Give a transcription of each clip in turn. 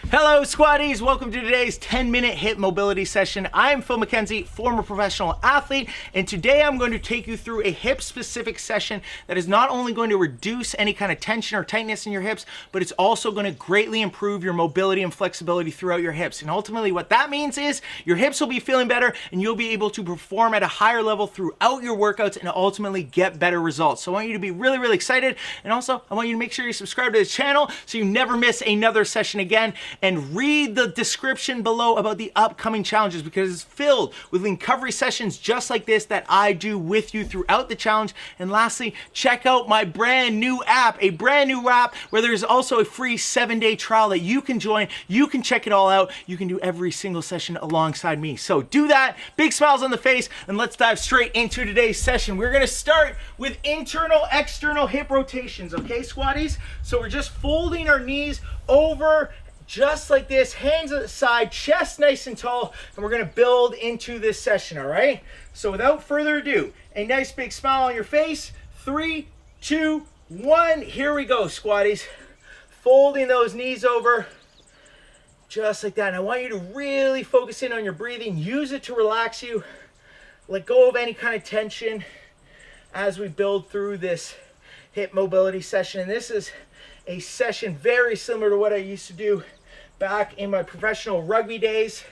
Hello squaddies, welcome to today's 10-minute hip mobility session. I am Phil McKenzie, former professional athlete, and today I'm going to take you through a hip specific session that is not only going to reduce any kind of tension or tightness in your hips, but it's also going to greatly improve your mobility and flexibility throughout your hips. And ultimately what that means is your hips will be feeling better and you'll be able to perform at a higher level throughout your workouts and ultimately get better results. So I want you to be really excited, and also I want you to make sure you subscribe to the channel so you never miss another session again. And read the description below about the upcoming challenges, because it's filled with recovery sessions just like this that I do with you throughout the challenge. And lastly, check out my brand new app, where there's also a free 7-day trial that you can join. You can check it all out. You can do every single session alongside me. So do that, big smiles on the face, and let's dive straight into today's session. We're gonna start with internal, external hip rotations, okay, squaddies? So we're just folding our knees over just like this, hands at the side, chest nice and tall, and we're gonna build into this session, all right? So without further ado, a nice big smile on your face. 3, 2, 1, here we go, squaddies. Folding those knees over, just like that. And I want you to really focus in on your breathing. Use it to relax you. Let go of any kind of tension as we build through this hip mobility session. And this is a session very similar to what I used to do back in my professional rugby days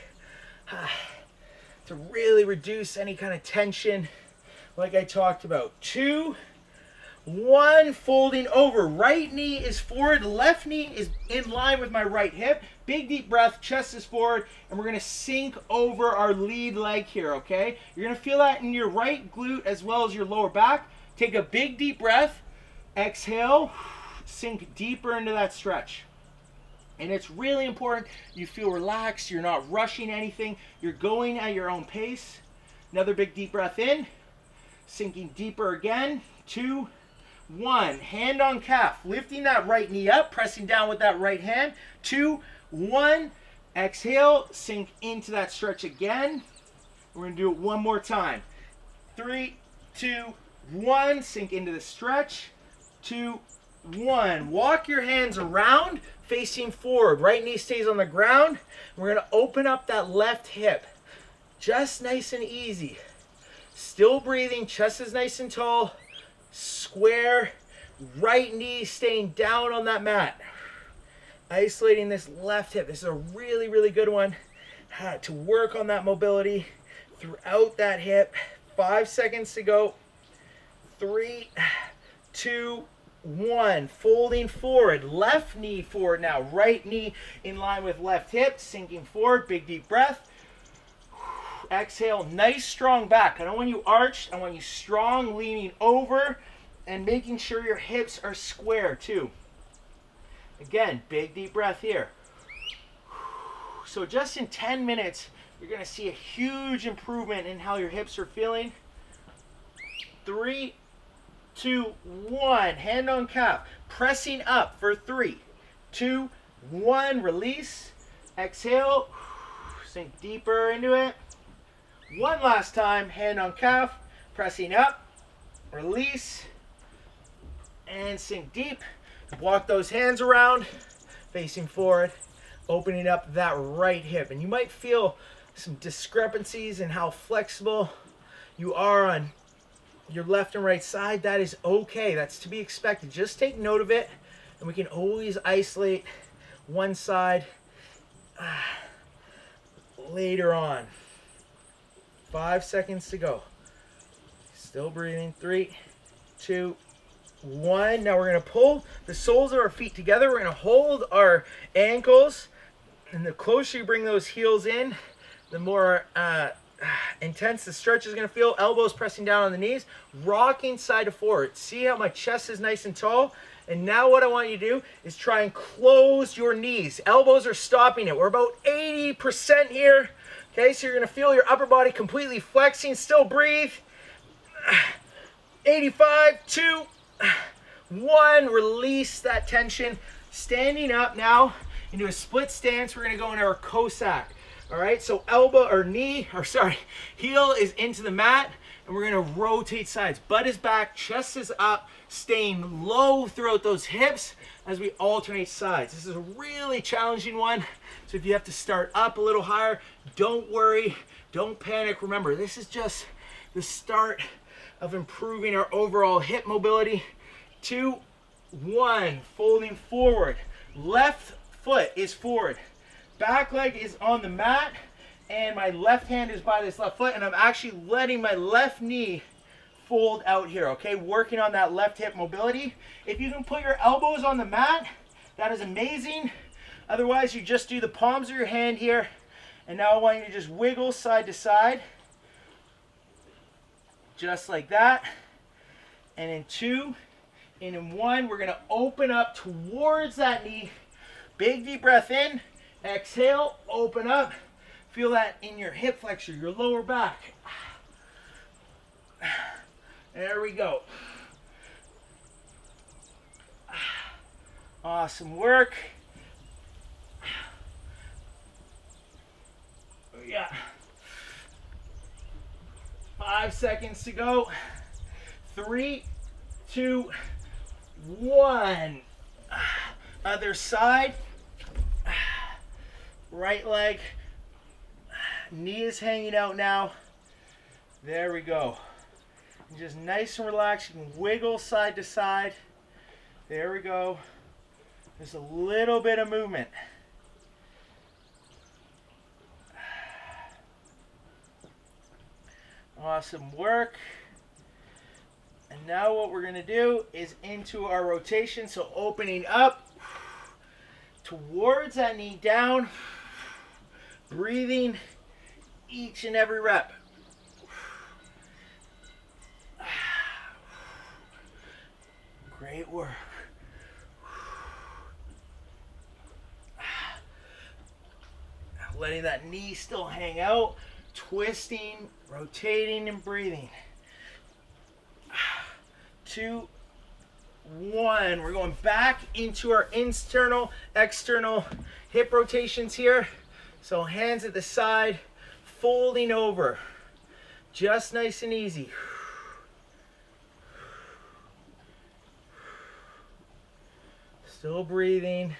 to really reduce any kind of tension like I talked about. 2, 1, folding over. Right knee is forward, left knee is in line with my right hip. Big deep breath, chest is forward, and we're gonna sink over our lead leg here, okay? You're gonna feel that in your right glute as well as your lower back. Take a big deep breath, exhale, sink deeper into that stretch. And it's really important you feel relaxed, you're not rushing anything, you're going at your own pace. Another big deep breath in, sinking deeper again. 2, 1, hand on calf, lifting that right knee up, pressing down with that right hand. 2, 1, exhale, sink into that stretch again. We're gonna do it one more time. 3, 2, 1, sink into the stretch. 2, 1, walk your hands around, facing forward. Right knee stays on the ground. We're gonna open up that left hip. Just nice and easy. Still breathing, chest is nice and tall. Square, right knee staying down on that mat. Isolating this left hip. This is a really good one to work on that mobility throughout that hip. 5 seconds to go. 3, 2, 1, folding forward, left knee forward now, right knee in line with left hip, sinking forward, big deep breath. Exhale, nice strong back. I don't want you arched, I want you strong, leaning over and making sure your hips are square too. Again, big deep breath here. So just in 10 minutes, you're gonna see a huge improvement in how your hips are feeling. 3, 2, 1, hand on calf, pressing up for 3, 2, 1, release, exhale, sink deeper into it. One last time, hand on calf, pressing up, release, and sink deep. Walk those hands around, facing forward, opening up that right hip. And you might feel some discrepancies in how flexible you are on your left and right side. That is okay, that's to be expected. Just take note of it, and we can always isolate one side later on. 5 seconds to go. Still breathing. 3, 2, 1. Now we're going to pull the soles of our feet together. We're going to hold our ankles, and the closer you bring those heels in, the more intense the stretch is going to feel. Elbows pressing down on the knees, rocking side to forward. See how my chest is nice and tall? And now what I want you to do is try and close your knees. Elbows are stopping it. We're about 80% here. Okay, so you're going to feel your upper body completely flexing. Still breathe. 85, 2, 1. Release that tension. Standing up now into a split stance. We're going to go into our Cossack. All right, so heel is into the mat. and we're going to rotate sides. Butt is back, chest is up, staying low throughout those hips as we alternate sides. This is a really challenging one, so if you have to start up a little higher, don't worry, don't panic. Remember, this is just the start of improving our overall hip mobility. 2, 1, folding forward. Left foot is forward. Back leg is on the mat, and my left hand is by this left foot, and I'm actually letting my left knee fold out here, okay? Working on that left hip mobility. If you can put your elbows on the mat, that is amazing. Otherwise, you just do the palms of your hand here, and now I want you to just wiggle side to side, just like that. And in 2, and in 1, we're gonna open up towards that knee. Big deep breath in, exhale, open up. Feel that in your hip flexor, your lower back. There we go. Awesome work. Yeah. 5 seconds to go. 3, 2, 1. Other side. Right leg. Knee is hanging out now. There we go. And just nice and relaxed. You can wiggle side to side. There we go. Just a little bit of movement. Awesome work. And now what we're going to do is into our rotation. So opening up towards that knee down. Breathing each and every rep. Great work. Letting that knee still hang out, twisting, rotating, and breathing. 2, 1. We're going back into our internal, external hip rotations here. So hands at the side, folding over. Just nice and easy. Still breathing.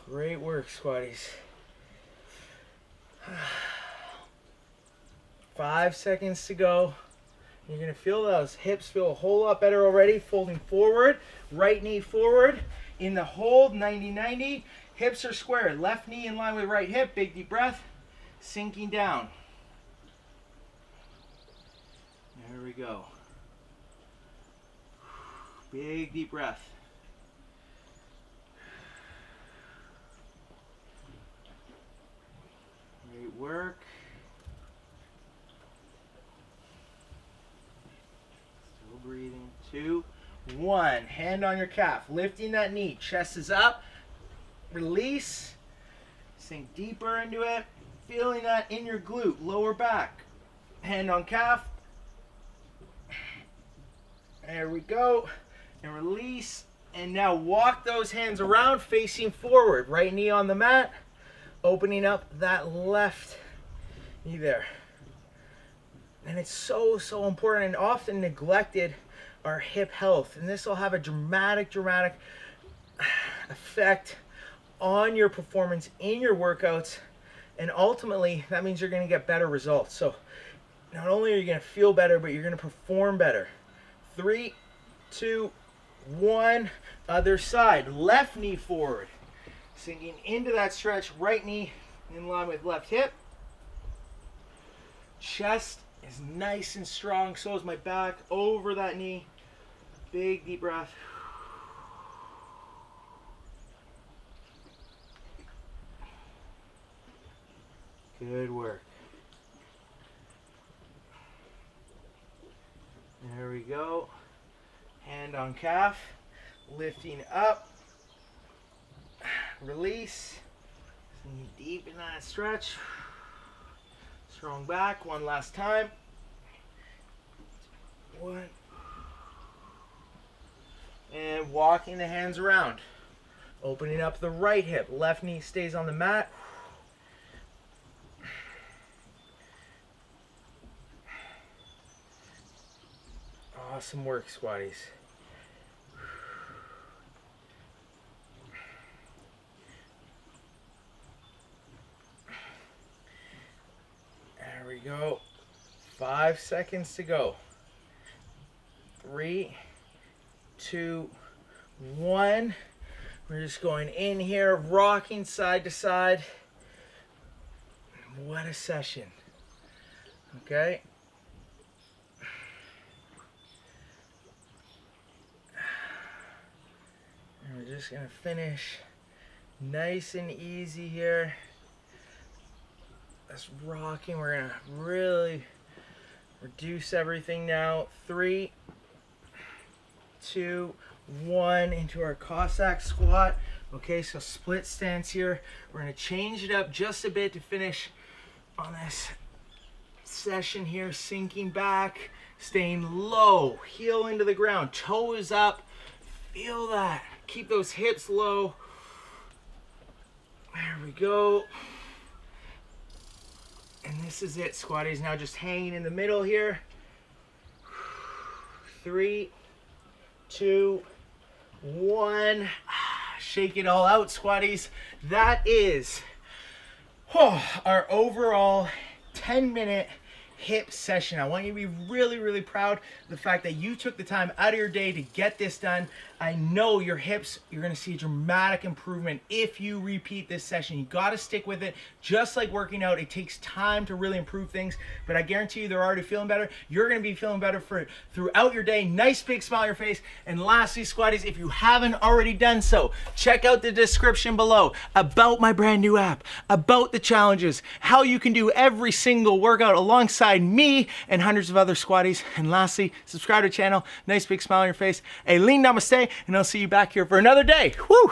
Great work, squatties. 5 seconds to go. You're going to feel those hips feel a whole lot better already. Folding forward, right knee forward. In the hold, 90-90. Hips are square. Left knee in line with right hip. Big deep breath. Sinking down. There we go. Big deep breath. Great work. Still breathing. 2, 1. Hand on your calf. Lifting that knee. Chest is up. Release. Sink deeper into it. Feeling that in your glute. Lower back. Hand on calf. There we go. And release. And now walk those hands around facing forward. Right knee on the mat. Opening up that left knee there. And it's so, so important and often neglected, our hip health. And this will have a dramatic effect on your performance in your workouts. And ultimately, that means you're going to get better results. So not only are you going to feel better, but you're going to perform better. 3, 2, 1. Other side. Left knee forward. Sinking into that stretch. Right knee in line with left hip. Chest is nice and strong. So is my back. Over that knee. Big deep breath. Good work. There we go. Hand on calf. Lifting up. Release. Deep in that stretch. Strong back. One last time. 1. And walking the hands around. Opening up the right hip. Left knee stays on the mat. Awesome work, squatties. There we go. 5 seconds to go. 3, 2, 1. We're just going in here, rocking side to side. What a session. Okay. And we're just gonna finish nice and easy here. That's rocking. We're gonna really reduce everything now. 3, 2, 1 into our Cossack squat. Okay, so split stance here. We're gonna change it up just a bit to finish on this session here. Sinking back, staying low, heel into the ground, toes up. Feel that. Keep those hips low. There we go. And this is it, squatties. Now just hanging in the middle here. 3, 2, 1. Shake it all out, squatties. That is our overall 10-minute hip session. I want you to be really, really proud of the fact that you took the time out of your day to get this done. I know your hips, you're gonna see a dramatic improvement if you repeat this session. You gotta stick with it. Just like working out, it takes time to really improve things, but I guarantee you they're already feeling better. You're gonna be feeling better for it throughout your day. Nice big smile on your face. And lastly, squatties, if you haven't already done so, check out the description below about my brand new app, about the challenges, how you can do every single workout alongside me and hundreds of other squatties. And lastly, subscribe to the channel. Nice big smile on your face. A lean namaste, and I'll see you back here for another day. Woo!